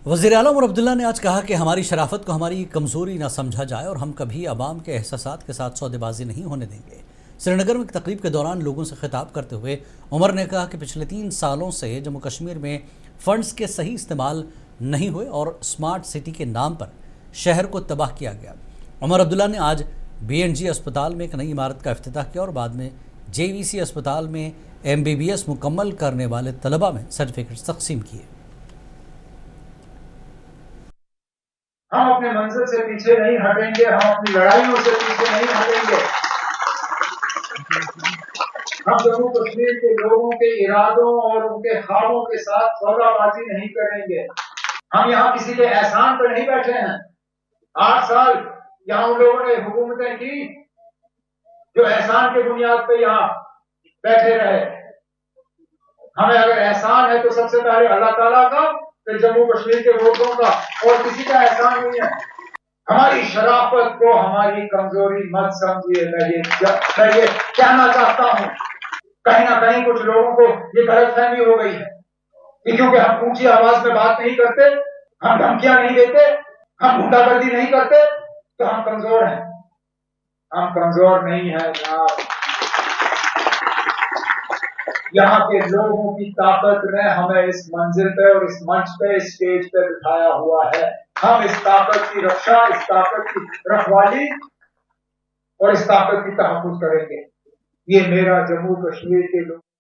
वज़ीर आला उमर अब्दुल्ला ने आज कहा कि हमारी शराफत को हमारी कमज़ोरी ना समझा जाए और हम कभी अवाम के एहसासात के साथ सौदेबाजी नहीं होने देंगे। श्रीनगर में एक तकरीब के दौरान लोगों से खिताब करते हुए उमर ने कहा कि पिछले 3 सालों से जम्मू कश्मीर में फ़ंड्स के सही इस्तेमाल नहीं हुए और स्मार्ट सिटी के नाम पर शहर को तबाह किया गया। उमर अब्दुल्ला ने आज BNG अस्पताल में एक नई इमारत का इफ्तिताह किया और बाद में JVC अस्पताल में MBBS मुकम्मल करने वाले तलबा में सर्टिफिकेट तकसीम किए। हम अपने मंजिल से पीछे नहीं हटेंगे, हम अपनी लड़ाइयों से पीछे नहीं हटेंगे। हम जम्मू कश्मीर के लोगों के इरादों और उनके ख्वाबों के साथ सौदाबाजी नहीं करेंगे। हम यहाँ किसी के एहसान पर नहीं बैठे हैं। 8 साल यहाँ उन लोगों ने हुकूमतें की जो एहसान के बुनियाद पे यहाँ बैठे रहे। हमें अगर एहसान है तो सबसे पहले अल्लाह ताला का, फिर जम्मू कश्मीर के लोगों का, और किसी का एहसान नहीं है। हमारी शराफत को हमारी कमजोरी मत समझिए। मैं ये कहना चाहता हूँ, कहीं ना कहीं कुछ लोगों को ये गलतफहमी हो गई है कि क्योंकि हम ऊंची आवाज में बात नहीं करते, हम धमकियां नहीं देते, हम गुंडागर्दी नहीं करते, तो हम कमजोर हैं। हम कमजोर नहीं है यार। यहाँ के लोगों की ताकत ने हमें इस मंजिल पे और इस मंच पे, इस स्टेज पे बिठाया हुआ है। हम इस ताकत की रक्षा, इस ताकत की रखवाली और इस ताकत की तहफ़्फ़ुज़ करेंगे। ये मेरा जम्मू कश्मीर के लोग